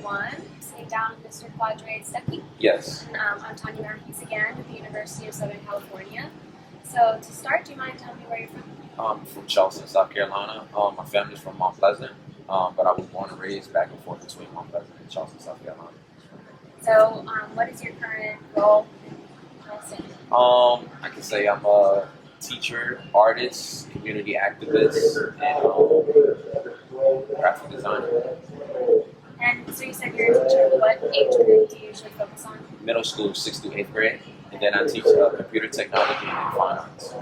1, sitting down with Mr. Quadre Stuckey. Yes. And, I'm Tanya Matthew again with the University of Southern California. So to start, do you mind telling me where you're from? I'm from Charleston, South Carolina. My family's from Mount Pleasant, but I was born and raised back and forth between Mount Pleasant and Charleston, South Carolina. So what is your current role in Charleston? I can say I'm a teacher, artist, community activist, and graphic designer. And so you said you're a teacher. What age group do you usually focus on? Middle school, 6th through 8th grade, and then I teach computer technology and fine arts.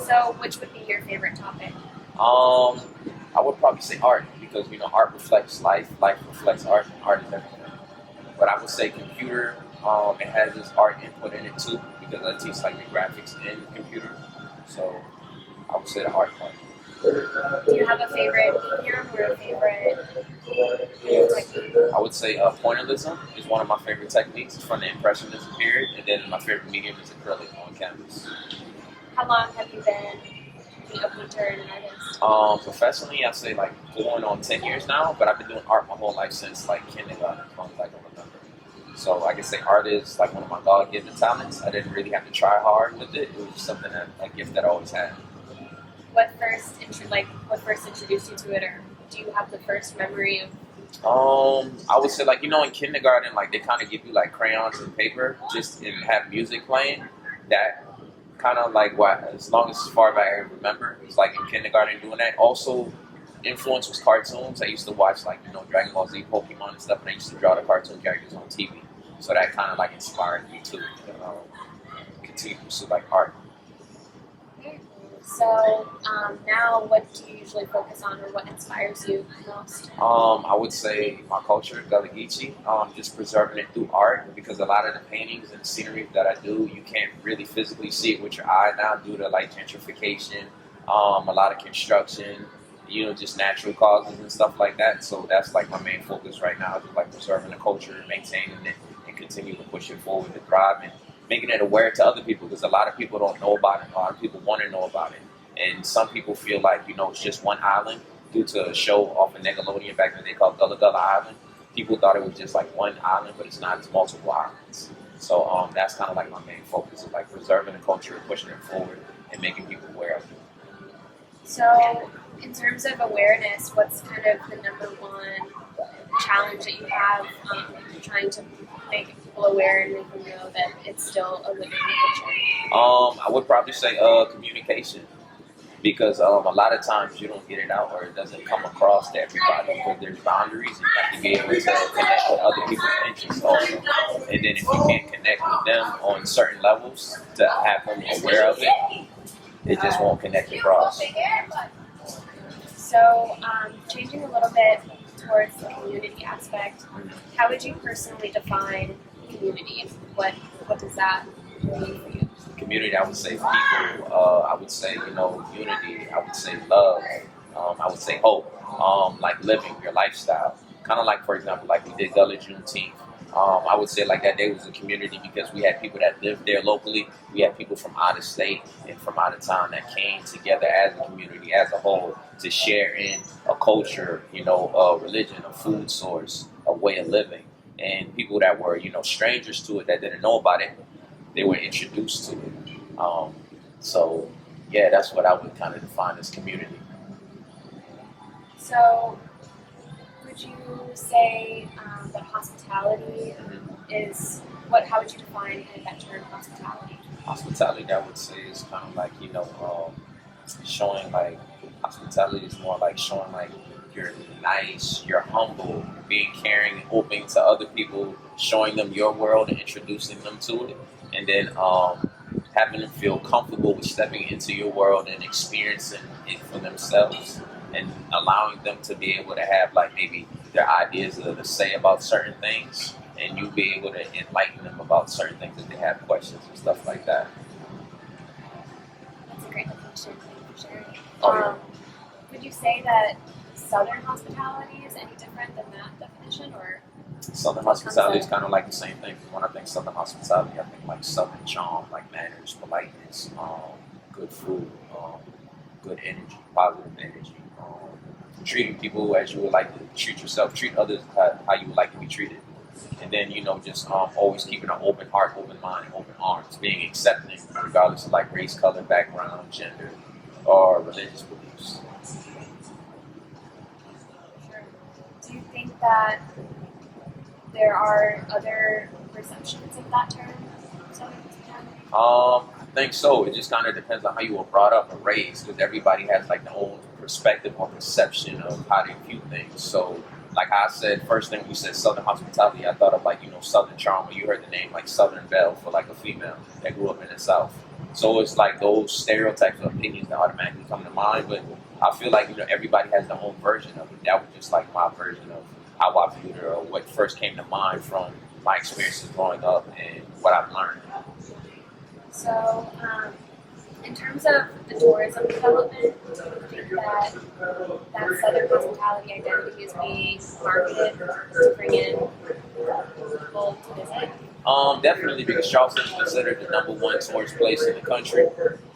So which would be your favorite topic? I would probably say art because art reflects life, life reflects art, and art is everything. But I would say computer. It has this art input in it too because I teach like the graphics in computer. So I would say the art part. Do you have a favorite medium or a favorite technique? I would say pointillism is one of my favorite techniques from the Impressionism period, and then my favorite medium is acrylic on canvas. How long have you been a painter and an artist? Professionally, I'd say like going on 10 years now, but I've been doing art my whole life since like kindergarten, from like I remember. So I can say art is like one of my God-given talents. I didn't really have to try hard with it. It was just something a gift that I always had. What first introduced you to it, or do you have the first memory of? I would say like in kindergarten, like they kind of give you like crayons and paper, just and have music playing. That kind of like as far back I remember, it was like in kindergarten doing that. Also, influence was cartoons. I used to watch like Dragon Ball Z, Pokemon and stuff, and I used to draw the cartoon characters on TV. So that kind of like inspired me to continue to pursue like art. So now, what do you usually focus on, or what inspires you most? I would say my culture, GullahGeecheee, just preserving it through art because a lot of the paintings and the scenery that I do, you can't really physically see it with your eye now due to like gentrification, a lot of construction, just natural causes and stuff like that. So that's like my main focus right now, just like preserving the culture, maintaining it, and continue to push it forward to thrive and making it aware to other people because a lot of people don't know about it. A lot of people want to know about it. And some people feel like, it's just one island due to a show off of Nickelodeon back then they called Gullah Island. People thought it was just like one island, but it's not. It's multiple islands. So that's kind of like my main focus is like preserving the culture, pushing it forward, and making people aware of it. So in terms of awareness, what's kind of the number one challenge that you have trying to make people aware and make them know that it's still a living culture? I would probably say communication. Because a lot of times you don't get it out or it doesn't come across to everybody because there's boundaries and you have to be able to connect with other people's interests also. And then if you can't connect with them on certain levels to have them aware of it, it just won't connect across. So changing a little bit towards the community aspect, how would you personally define community? What does that mean for you? Community, I would say people, I would say, unity, I would say love, I would say hope, like living your lifestyle. Kind of like, for example, like we did Gullah Juneteenth. I would say like that day was a community because we had people that lived there locally. We had people from out of state and from out of town that came together as a community, as a whole, to share in a culture, a religion, a food source, a way of living. And people that were, strangers to it that didn't know about it, they were introduced to it. So, yeah, that's what I would kind of define as community. So, would you say that hospitality is how would you define that term, hospitality? Hospitality, I would say, is kind of like, showing like, hospitality is more like showing like you're nice, you're humble, being caring and open to other people, showing them your world and introducing them to it. And then having them feel comfortable with stepping into your world and experiencing it for themselves and allowing them to be able to have like maybe their ideas to say about certain things and you be able to enlighten them about certain things if they have questions and stuff like that. That's a great definition. Thank you for sharing. Oh, yeah. Would you say that Southern hospitality is any different than that definition, or? Southern hospitality is kind of like the same thing. When I think Southern hospitality, I think like Southern charm, like manners, politeness, good food, good energy, positive energy, treating people as you would like to treat yourself, treat others how you would like to be treated. And then, just always keeping an open heart, open mind, open arms, being accepting regardless of like race, color, background, gender, or religious beliefs. Sure. Do you think that there are other perceptions of that term? I think so. It just kind of depends on how you were brought up or raised, because everybody has like their own perspective or perception of how they view things. So, like I said, first thing we said Southern hospitality, I thought of like, Southern charm. You heard the name like Southern Belle for like a female that grew up in the South. So it's like those stereotypes or opinions that automatically come to mind. But I feel like, everybody has their own version of it. That was just like my version of how I viewed it, or what first came to mind from my experiences growing up and what I've learned. So, in terms of the tourism development, do you think that Southern hospitality identity is being marketed to bring in people to visit? Definitely, because Charleston is considered the #1 tourist place in the country,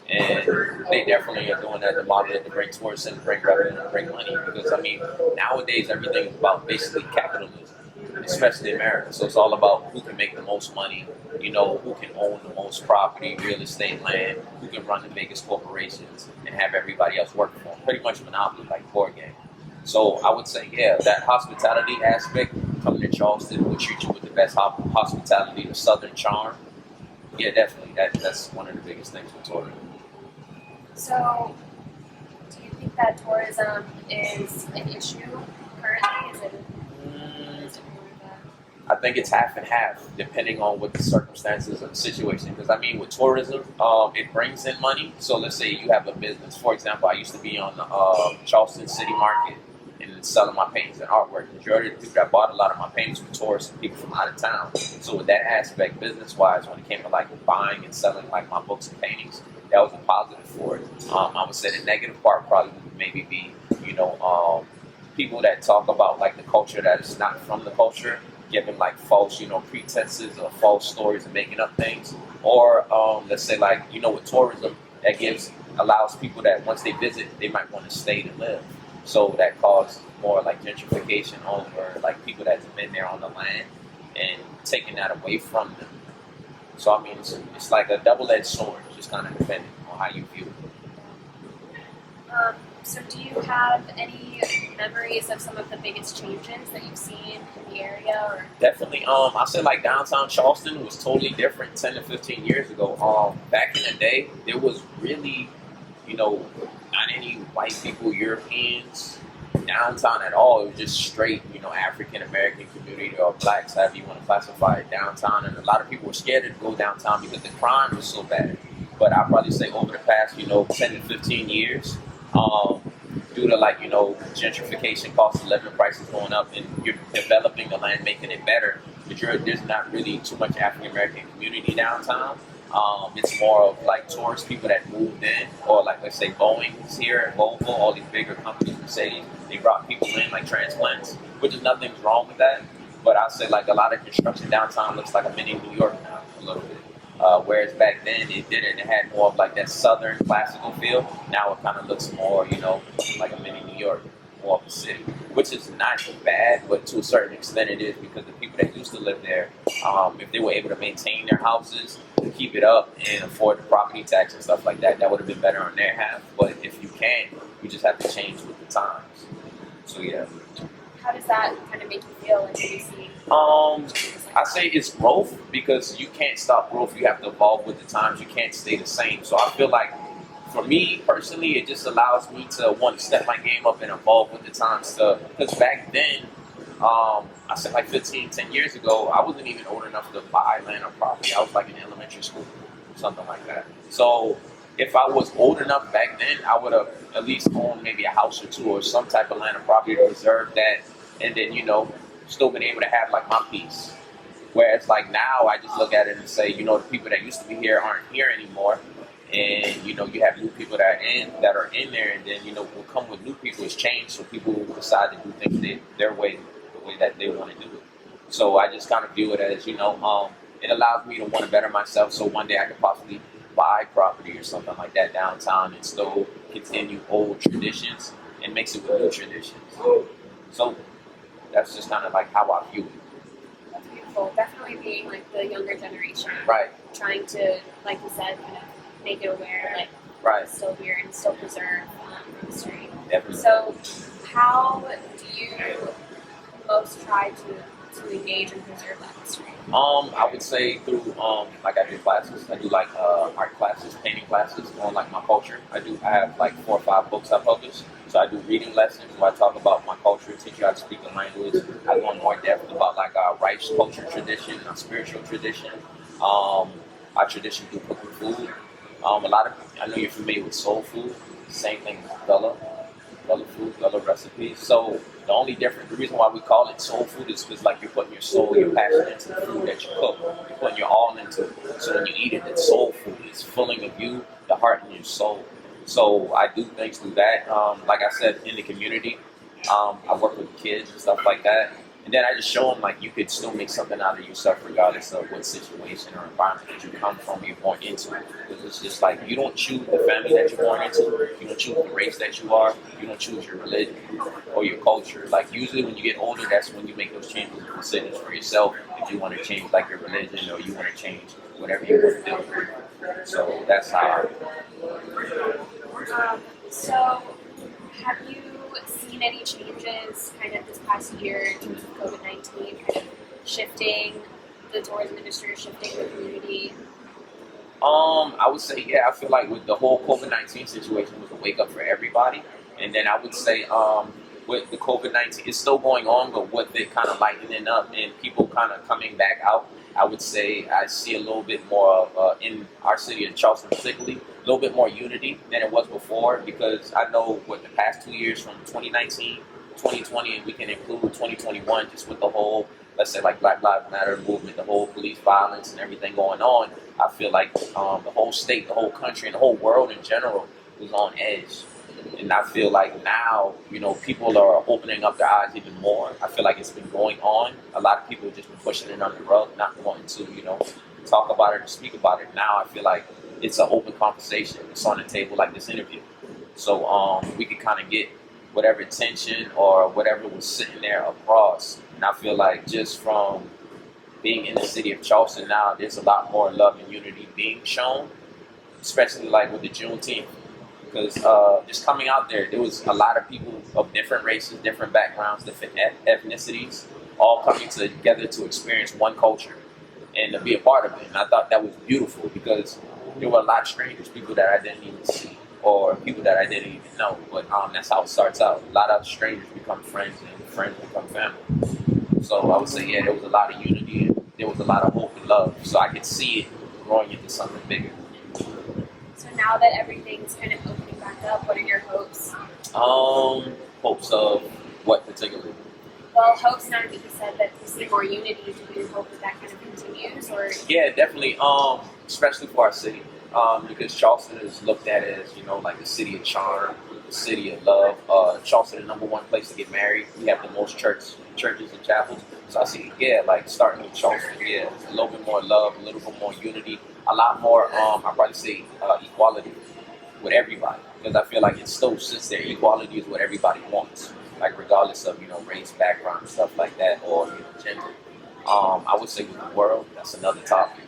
and they definitely are doing that to market it, to bring tourists in, to bring revenue, and bring money. Because nowadays everything is about basically capitalism, especially in America. So it's all about who can make the most money, who can own the most property, real estate, land, who can run the biggest corporations and have everybody else work for them. Pretty much monopoly, like board game. So I would say, that hospitality aspect, coming to Charleston, will treat you with the best hospitality, the Southern charm. Yeah, definitely. That's one of the biggest things with tourism. So, do you think that tourism is an issue currently? Is it more of I think it's half and half, depending on what the circumstances of the situation. Because with tourism, it brings in money. So let's say you have a business. For example, I used to be on the Charleston City Market and selling my paintings and artwork. The majority of the people that bought a lot of my paintings were tourists and people from out of town. So with that aspect, business-wise, when it came to like buying and selling like my books and paintings, that was a positive for it. I would say the negative part probably would maybe be, people that talk about like the culture that is not from the culture, giving like false, pretenses or false stories and making up things. Or let's say like, with tourism, that allows people that once they visit, they might want to stay to live. So that causes more like gentrification over like people that's been there on the land and taking that away from them. So it's like a double-edged sword, just kind of depending on how you view it. So do you have any memories of some of the biggest changes that you've seen in the area? Or? Definitely. I said like downtown Charleston was totally different 10 to 15 years ago. Back in the day, there was really, not any white people, Europeans downtown at all. It was just straight, African American community or blacks, however you want to classify it, downtown. And a lot of people were scared to go downtown because the crime was so bad. But I'd probably say over the past, 10 to 15 years, due to like, gentrification, cost of living prices going up, and you're developing the land, making it better, but there's not really too much African American community downtown. It's more of like tourist people that moved in, or like let's say Boeing's here, Volvo, all these bigger companies, Mercedes, they brought people in like transplants, which is nothing's wrong with that. But I'd say like a lot of construction downtown looks like a mini New York now, a little bit. Whereas back then it didn't. It had more of like that southern classical feel. Now it kind of looks more, like a mini New York, more of a city, which is not bad, but to a certain extent it is, because the people that used to live there, if they were able to maintain their houses, keep it up, and afford the property tax and stuff like that, that would have been better on their half. But if you can't, you just have to change with the times. So yeah. How does that kind of make you feel when you see? I say it's growth, because you can't stop growth. You have to evolve with the times. You can't stay the same. So I feel like, for me personally, it just allows me to want to step my game up and evolve with the times. Because back then, I said like 10 years ago, I wasn't even old enough to buy land or property. I was like in elementary school, something like that. So if I was old enough back then, I would have at least owned maybe a house or two or some type of land or property to preserve that, and then, still been able to have like my peace. Whereas like now, I just look at it and say, the people that used to be here aren't here anymore. And, you have new people that are in there, and then, what come with new people is change. So people decide to do things their way, the way that they want to do it. So I just kind of view it as, it allows me to want to better myself. So one day I could possibly buy property or something like that downtown and still continue old traditions and mix it with new traditions. So that's just kind of like how I view it. That's beautiful. Definitely being like the younger generation. Right. Trying to, like you said, kind of make it aware, like Right. it's still here and still preserve history. Definitely. So how do you most try to engage and preserve that history? I would say through like I do classes. I do like art classes, painting classes on like my culture. I have like 4 or 5 books I publish. So I do reading lessons where I talk about my culture, teach you how to speak the language. I go in more depth about like our rice culture tradition, our spiritual tradition, our tradition through cooking food. I know you're familiar with soul food. Same thing with Gullah food, Gullah recipes. So the reason why we call it soul food is because like you're putting your soul, your passion into the food that you cook. You're putting your all into it. So when you eat it, it's soul food. It's filling of you, the heart, and your soul. So I do things through that. Like I said, in the community, I work with kids and stuff like that. And then I just show them like you could still make something out of yourself regardless of what situation or environment that you come from, you're born into. Because it's just like you don't choose the family that you're born into, you don't choose the race that you are, you don't choose your religion or your culture. Like usually when you get older, that's when you make those changes and decisions for yourself. If you want to change like your religion or you want to change whatever you want to do. So that's how So have you seen any changes kind of this past year in terms of COVID-19 kind of shifting the tourism industry, shifting the community? I would say, I feel like with the whole COVID-19 situation was a wake up for everybody. And then I would say with the COVID-19, it's still going on, but with it kind of lightening up and people kind of coming back out, I would say I see a little bit more of, in our city of Charleston particularly, a little bit more unity than it was before, because I know what the past 2 years from 2019, 2020, and we can include 2021 just with the whole, let's say like Black Lives Matter movement, the whole police violence and everything going on, I feel like the whole state, the whole country, and the whole world in general was on edge. And I feel like now, people are opening up their eyes even more. I feel like it's been going on. A lot of people have just been pushing it under the rug, not wanting to, talk about it or speak about it. Now I feel like it's an open conversation. It's on the table like this interview. So we can kind of get whatever tension or whatever was sitting there across. And I feel like just from being in the city of Charleston now, there's a lot more love and unity being shown, especially like with the Juneteenth. Because just coming out there was a lot of people of different races, different backgrounds, different ethnicities, all coming together to experience one culture and to be a part of it. And I thought that was beautiful because there were a lot of strangers, people that I didn't even see, or people that I didn't even know. But that's how it starts out. A lot of strangers become friends, and friends become family. So I would say, there was a lot of unity, and there was a lot of hope and love. So I could see it growing into something bigger. So now that everything's kind of opening back up, what are your hopes? Hopes of what particularly? Well, hopes now that you said that you see more unity, do you hope that kind of continues? Or Yeah, definitely. Especially for our city, because Charleston is looked at as like the city of charm, the city of love. Charleston is the #1 place to get married. We have the most churches and chapels. So I see, like starting with Charleston, a little bit more love, a little bit more unity, a lot more. I'd probably say equality with everybody, because I feel like it still sits there. Equality is what everybody wants, like regardless of race, background, stuff like that, or gender. I would say with the world, that's another topic,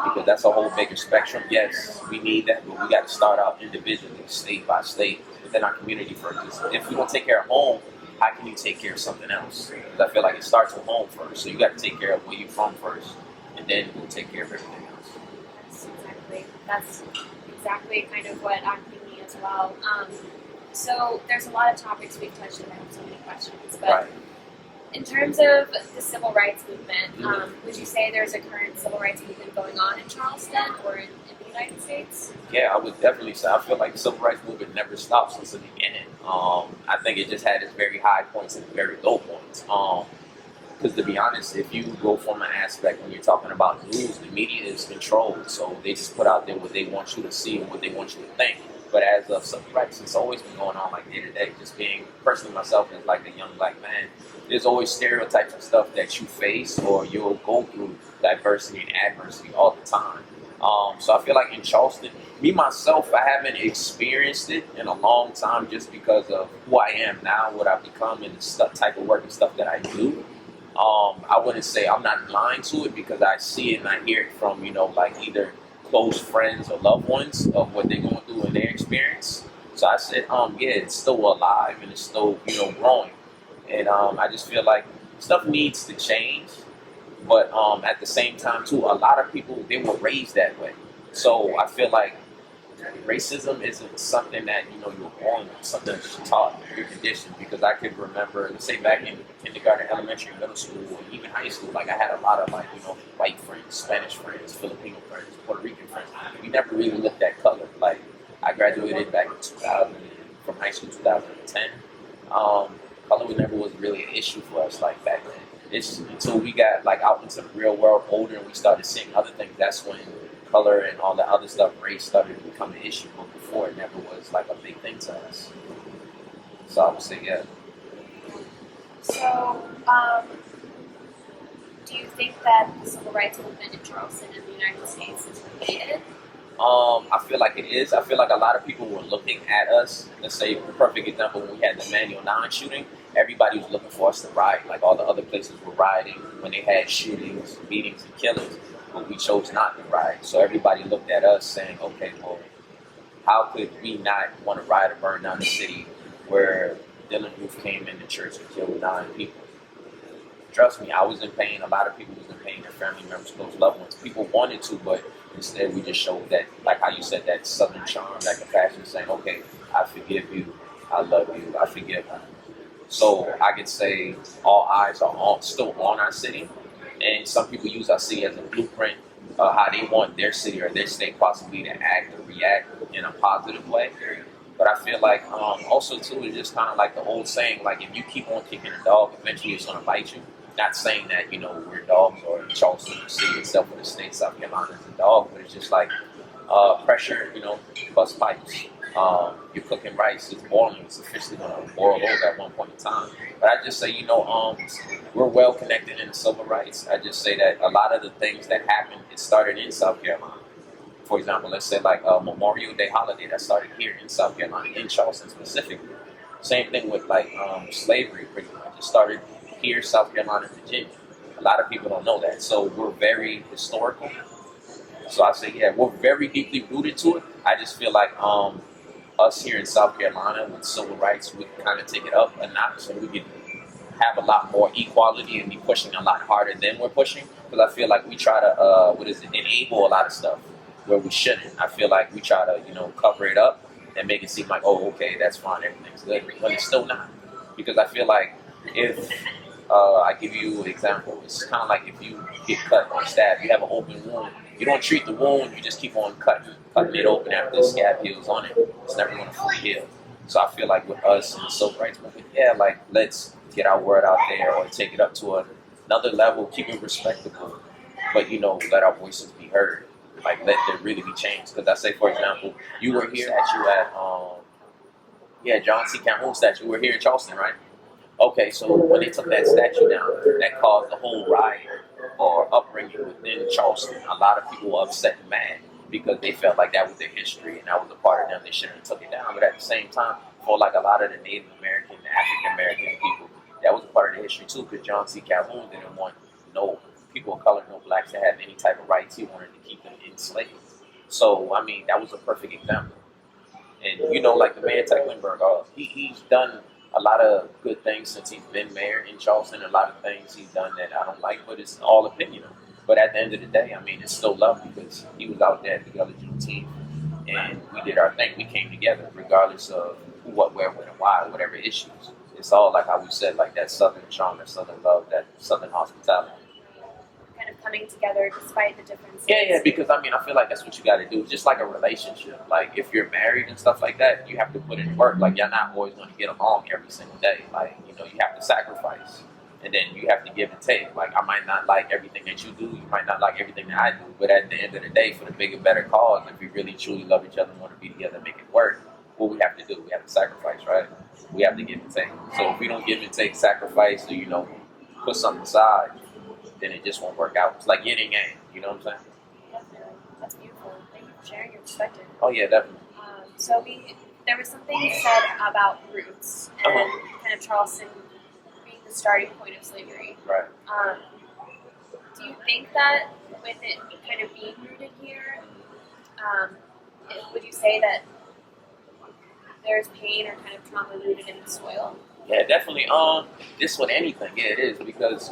because that's a whole bigger spectrum. Yes, we need that, but we got to start out individually, state by state, within our community first. If we don't take care of home, how can you take care of something else? Because I feel like it starts with home first, so you got to take care of where you're from first, and then we'll take care of everything else. That's exactly kind of what I'm thinking as well. So there's a lot of topics we've touched on. I have so many questions, but Right. in terms of the civil rights movement, would you say there's a current civil rights movement going on in Charleston or in the United States? Yeah, I would definitely say I feel like the civil rights movement never stopped since the beginning. I think it just had its very high points and very low points. Because to be honest, if you go from an aspect when you're talking about news, the media is controlled, so they just put out there what they want you to see and what they want you to think. But as of civil rights, it's always been going on like day to day. Just being personally myself as like a young black man, there's always stereotypes and stuff that you face or you'll go through diversity and adversity all the time. So I feel like in Charleston, me myself, I haven't experienced it in a long time just because of who I am now, what I've become, and the type of work and stuff that I do. I wouldn't say I'm not blind to it because I see it and I hear it from, like either close friends or loved ones of what they're going through in their experience. So I said, yeah, it's still alive and it's still, growing. And I just feel like stuff needs to change. But at the same time, too, a lot of people, they were raised that way. So I feel like racism isn't something that, you're born with, something that you're taught, you're conditioned. Because I could remember, let's say back in kindergarten, elementary, middle school, and even high school, like I had a lot of white friends, Spanish friends, Filipino friends, Puerto Rican friends. We never really looked at color. Like I graduated back in 2000, from high school 2010. Color never was really an issue for us like back then. It's until we got out into the real world older and we started seeing other things, that's when color and all the other stuff, race, started to become an issue. But before, it never was a big thing to us. So I would say, yeah. So, do you think that the civil rights movement in Charleston and the United States is related? I feel like it is. I feel like a lot of people were looking at us. Let's say, the perfect example, when we had the Manual 9 shooting, everybody was looking for us to riot. Like all the other places were rioting when they had shootings, beatings, and killings. But we chose not to riot. So everybody looked at us saying, okay, well, how could we not want to riot or burn down the city where Dylan Roof came in the church and killed 9 people? Trust me, I was in pain. A lot of people was in pain. Their family members, close loved ones. People wanted to, but instead we just showed that, like how you said, that southern charm, that compassion, saying, okay, I forgive you, I love you, I forgive you. So I could say all eyes are still on our city, and some people use our city as a blueprint of how they want their city or their state possibly to act or react in a positive way. But I feel like also too, it's just kind of like the old saying, like if you keep on kicking a dog, eventually it's going to bite you. Not saying that, we're dogs or Charleston, the city itself, or the state of South Carolina is a dog, but it's just like pressure, bust pipes. You're cooking rice, it's boiling, it's officially going to boil over at one point in time. But I just say, we're well connected in civil rights. I just say that a lot of the things that happened, it started in South Carolina. For example, let's say Memorial Day holiday that started here in South Carolina, in Charleston specifically. Same thing with slavery, pretty much. It started here, South Carolina, Virginia. A lot of people don't know that. So we're very historical. So I say, yeah, we're very deeply rooted to it. I just feel like us here in South Carolina with civil rights, we can kind of take it up a notch and we can have a lot more equality and be pushing a lot harder than we're pushing. Because I feel like we try to, enable a lot of stuff where we shouldn't. I feel like we try to, cover it up and make it seem like, oh, okay, that's fine, everything's good. But it's still not. Because I feel like if I give you an example. It's kind of like if you get cut or stabbed, you have an open wound. You don't treat the wound, you just keep on cutting it open after the scab heals on it. It's never going to fully heal. So I feel like with us in the civil rights movement, let's get our word out there or take it up to another level, keep it respectable, but let our voices be heard. Let there really be change. Because I say, for example, you were here at John C. Calhoun statue. You were here in Charleston, right? Okay, so when they took that statue down, that caused the whole riot or upbringing within Charleston. A lot of people were upset and mad because they felt like that was their history and that was a part of them. They shouldn't have took it down. But at the same time, for a lot of the Native American, the African American people, that was a part of their history too. Because John C. Calhoun didn't want no people of color, no blacks to have any type of rights. He wanted to keep them enslaved. So that was a perfect example. And like the mayor Tecklenburg, he's done a lot of good things since he's been mayor in Charleston. A lot of things he's done that I don't like, but it's all opinion. But at the end of the day, it's still love because he was out there together, Juneteenth, and we did our thing. We came together, regardless of who, what, where, when, and why, whatever issues. It's all like how we said, like that southern charm, that southern love, that southern hospitality. Kind of coming together despite the differences. Yeah, because I feel like that's what you got to do. It's just like a relationship. Like if you're married and stuff like that, you have to put in work. Like you're not always going to get along every single day. Like you have to sacrifice, and then you have to give and take. Like I might not like everything that you do. You might not like everything that I do. But at the end of the day, for the bigger, better cause, if we really truly love each other and want to be together and make it work, what we have to do, we have to sacrifice, right? We have to give and take. So if we don't give and take, sacrifice, or put something aside, then it just won't work out. It's like yin and yang, you know what I'm saying? Definitely. That's beautiful. Thank you for sharing your perspective. Oh yeah, definitely. There was something said about roots and kind of Charleston being the starting point of slavery. Right. Do you think that with it kind of being rooted here, would you say that there's pain or kind of trauma rooted in the soil? Yeah, definitely. Just with anything, yeah, it is because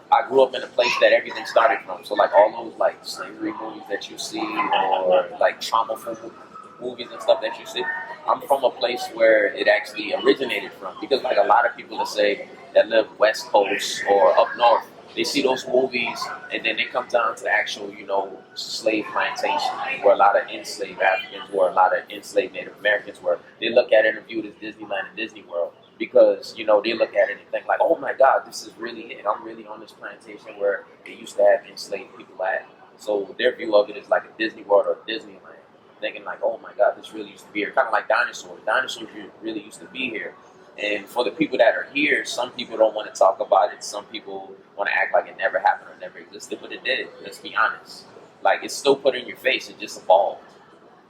I grew up in a place that everything started from. So like all those like slavery movies that you see, or like trauma-filled movies and stuff that you see, I'm from a place where it actually originated from. Because like a lot of people that say that live West Coast or up north, they see those movies and then they come down to the actual, slave plantation where a lot of enslaved Africans were, a lot of enslaved Native Americans were. They look at it and view it as Disneyland and Disney World. Because, they look at it and think like, oh my God, this is really it. I'm really on this plantation where they used to have enslaved people at. So their view of it is like a Disney World or Disneyland. Thinking like, oh my God, this really used to be here. Kind of like dinosaurs. Dinosaurs really used to be here. And for the people that are here, some people don't want to talk about it. Some people want to act like it never happened or never existed, but it did. Let's be honest. Like, it's still put in your face. It just evolved.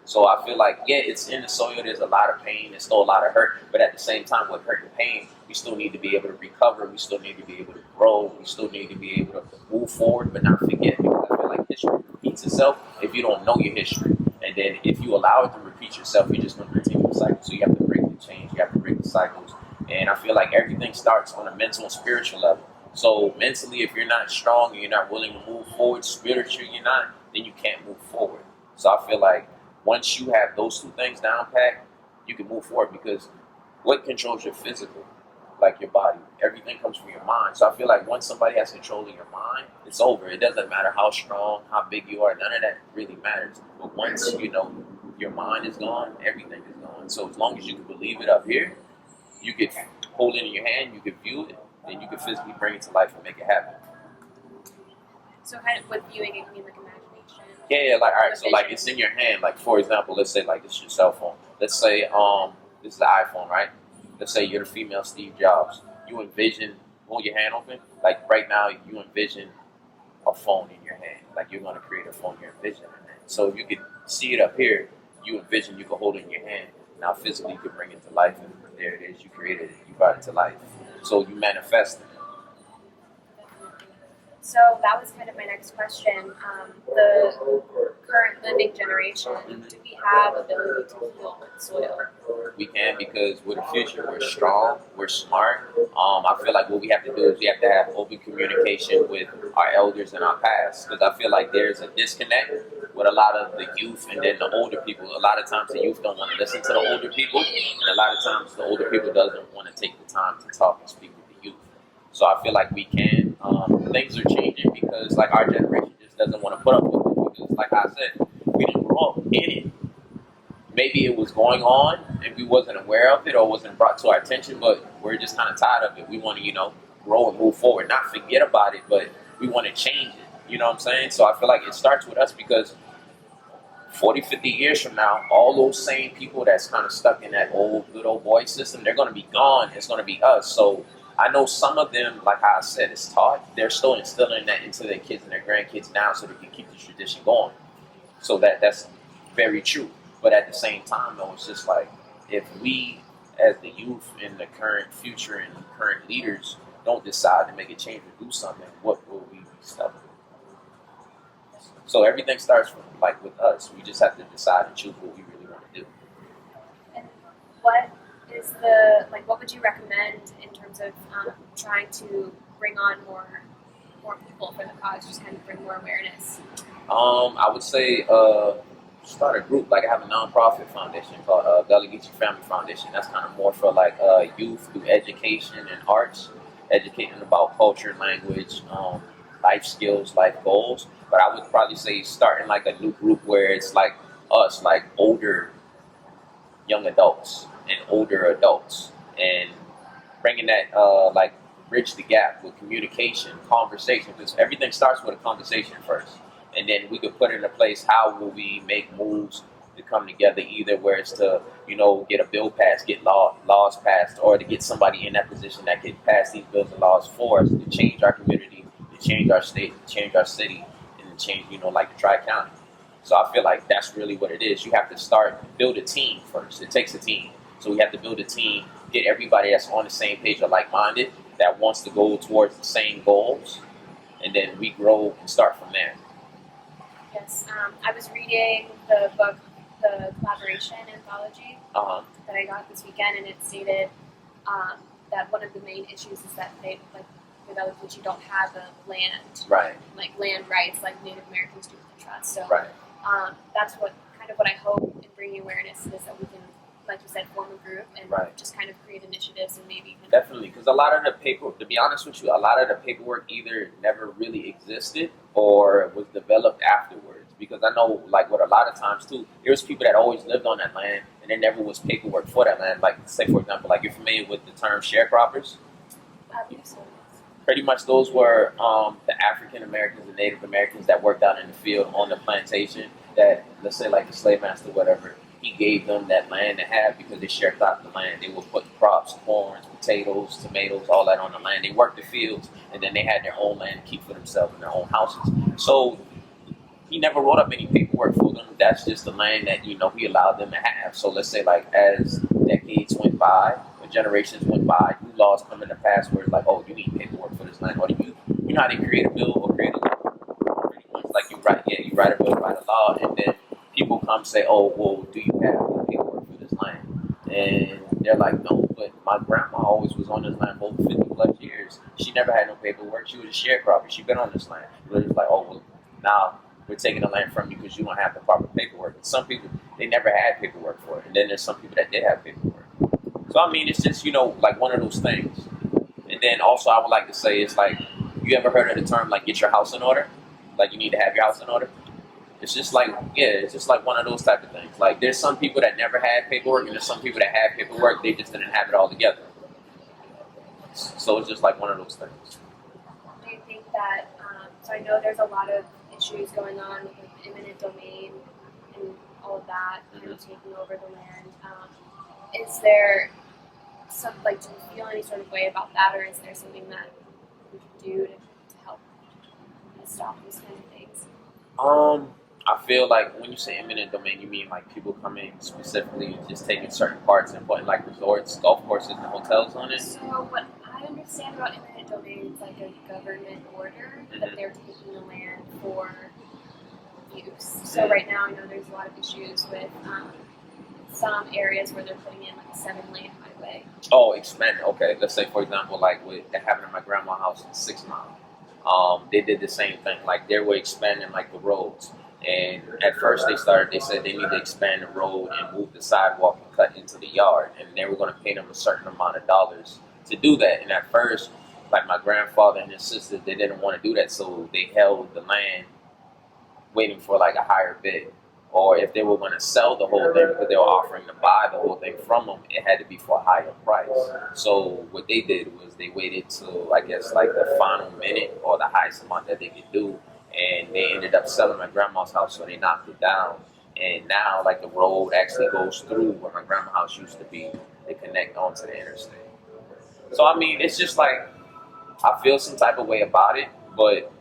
So I feel like, yeah, it's in the soil. There's a lot of pain. There's still a lot of hurt. But at the same time, with hurt and pain, we still need to be able to recover. We still need to be able to grow. We still need to be able to move forward, but not forget. Because I feel like history repeats itself if you don't know your history. And then if you allow it to repeat yourself, you're just going to continue the cycle. So you have to break the change. You have to break the cycles. And I feel like everything starts on a mental and spiritual level. So mentally, if you're not strong and you're not willing to move forward, spiritually you're not, then you can't move forward. So I feel like once you have those two things down pat, you can move forward because what controls your physical? Like your body. Everything comes from your mind. So I feel like once somebody has control of your mind, it's over. It doesn't matter how strong, how big you are. None of that really matters. But once, your mind is gone, everything is gone. So as long as you can believe it up here, you could hold it in your hand, you could view it, and you could physically bring it to life and make it happen. So kind of with viewing it, you mean like imagination? Yeah, like, all right, so like it's in your hand. Like, for example, let's say like this is your cell phone. Let's say this is the iPhone, right? Let's say you're the female Steve Jobs. You envision, hold your hand open. Like right now, you envision a phone in your hand. Like you're going to create a phone, you're envisioning that. So if you could see it up here, you envision you could hold it in your hand. Now physically you could bring it to life, and there it is. You created it. You brought it to life. So you manifest it. So that was kind of my next question. The current living generation, do we have ability to heal the soil? We can because we're the future. We're strong. We're smart. I feel like what we have to do is we have to have open communication with our elders and our past. Because I feel like there's a disconnect with a lot of the youth and then the older people. A lot of times the youth don't want to listen to the older people, and a lot of times the older people doesn't want to take the time to talk and speak with the youth. So I feel like we can. Things are changing because like our generation just doesn't want to put up with it because like I said, we didn't grow up in it. Maybe it was going on and we wasn't aware of it or wasn't brought to our attention, but we're just kind of tired of it. We want to, grow and move forward, not forget about it, but we want to change it. You know what I'm saying? So I feel like it starts with us because 40, 50 years from now, all those same people that's kind of stuck in that good old boy system, they're going to be gone. It's going to be us. So I know some of them, like I said, it's taught. They're still instilling that into their kids and their grandkids now so they can keep the tradition going. So that's very true. But at the same time, though, it's just like if we, as the youth and the current future and the current leaders, don't decide to make a change or do something, what will we be stuck with? So everything starts from like with us. We just have to decide and choose what we really want to do. And what would you recommend in terms of trying to bring on more people for the cause, just kind of bring more awareness? I would say start a group. Like I have a nonprofit foundation called GullahGeecheeFamily Foundation. That's kind of more for like youth through education and arts, educating about culture, language, life skills, life goals. But I would probably say starting like a new group where it's like us, like older young adults and older adults, and bringing that like bridge the gap with communication, conversation, because everything starts with a conversation first, and then we could put into place how will we make moves to come together, either where it's to get a bill passed, get laws passed, or to get somebody in that position that can pass these bills and laws for us to change our community, to change our state, to change our city, and can change, like the Tri-County. So I feel like that's really what it is. You have to build a team first. It takes a team. So we have to build a team, get everybody that's on the same page or like-minded, that wants to go towards the same goals, and then we grow and start from there. Yes, I was reading the book, the Collaboration Anthology, that I got this weekend, and it stated that one of the main issues is that they, like, developers, you don't have a land, like land rights, like Native Americans do with the trust. So that's what I hope in bringing awareness is, that we can, like you said, form a group and just kind of create initiatives and maybe definitely, because a lot of the paperwork, to be honest with you, a lot of the paperwork either never really existed or was developed afterwards. Because I know, like, what a lot of times too, there's people that always lived on that land and there never was paperwork for that land. Like, say for example, like, you're familiar with the term sharecroppers? I believe so. Pretty much those were the African Americans and Native Americans that worked out in the field on the plantation, that, let's say, like the slave master, whatever, he gave them that land to have because they shared out the land. They would put crops, corn, potatoes, tomatoes, all that on the land. They worked the fields, and then they had their own land to keep for themselves in their own houses. So he never wrote up any paperwork for them. That's just the land that, he allowed them to have. So let's say, like, as decades went by, or generations went by, new laws come into pass where it's like, oh, you need paperwork for this land. Or you know how they create a bill or create a law? Pretty much like you write a bill, write a law, and then people come say, oh, well, do you have the paperwork for this land? And they're like, no, but my grandma always was on this land for over 50 plus years. She never had no paperwork. She was a sharecropper. She'd been on this land. They're just like, oh, well, now we're taking the land from you because you don't have the proper paperwork. And some people, they never had paperwork for it. And then there's some people that did have paperwork. So, I mean, it's just, like one of those things. And then also I would like to say, it's like, you ever heard of the term, like, get your house in order? Like, you need to have your house in order? It's just like, it's just like one of those type of things. Like, there's some people that never had paperwork, and there's some people that had paperwork, they just didn't have it all together. So it's just like one of those things. Do you think that, so I know there's a lot of issues going on with, like, eminent domain and all of that, kind of taking over the land. Is there some, like, do you feel any sort of way about that, or is there something that we can do to help stop these kind of things? I feel like when you say eminent domain, you mean like people coming specifically and just taking certain parts and putting like resorts, golf courses, and hotels on it? So what I understand about eminent domain is like a government order that they're taking the land for use. So right now I know there's a lot of issues with some areas where they're putting in like a 7-lane highway. Oh, expand. Okay, let's say for example, like what happened at my grandma's house in 6 Mile. They did the same thing. Like they were expanding like the roads. And at first they said they need to expand the road and move the sidewalk and cut into the yard. And they were going to pay them a certain amount of dollars to do that. And at first, like my grandfather and his sisters, they didn't want to do that. So they held the land waiting for like a higher bid. Or if they were going to sell the whole thing because they were offering to buy the whole thing from them, it had to be for a higher price. So what they did was they waited till, I guess, like the final minute or the highest amount that they could do. And they ended up selling my grandma's house, so they knocked it down. And now, like, the road actually goes through where my grandma's house used to be. They connect onto the interstate. So, I mean, it's just like, I feel some type of way about it. But,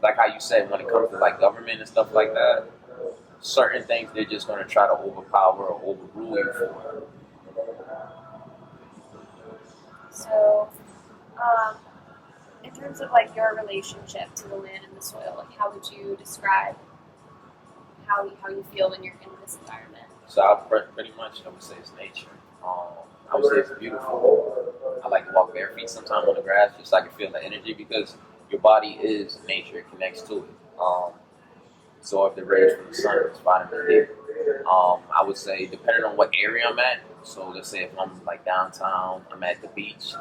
like how you said, when it comes to, like, government and stuff like that, certain things they're just going to try to overpower or overrule you for. So, in terms of like your relationship to the land and the soil, like how would you describe how you feel when you're in this environment? So I pretty much I would say it's nature. I would say it's beautiful. I like to walk bare feet sometimes on the grass just so I can feel the energy because your body is nature. It connects to it. So if the rays from the sun is vitamin D. I would say depending on what area I'm at. So let's say if I'm like downtown, I'm at the beach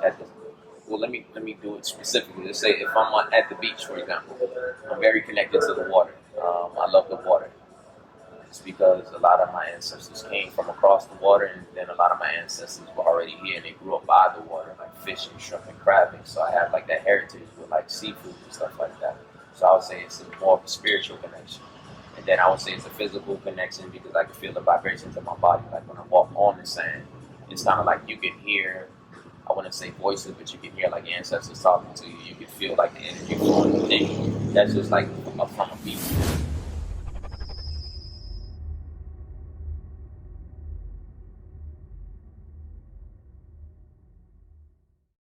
well, let me do it specifically. Let's say if I'm at the beach, for example, I'm very connected to the water. I love the water. It's because a lot of my ancestors came from across the water, and then a lot of my ancestors were already here, and they grew up by the water, like fishing, shrimp, and crabbing. So I have like that heritage with like seafood and stuff like that. So I would say it's more of a spiritual connection. And then I would say it's a physical connection because I can feel the vibrations of my body. Like when I walk on the sand, it's kind of like you can hear I wouldn't say voices, but you can hear like ancestors talking to you. You can feel like the energy flowing within you. That's just like from a beat.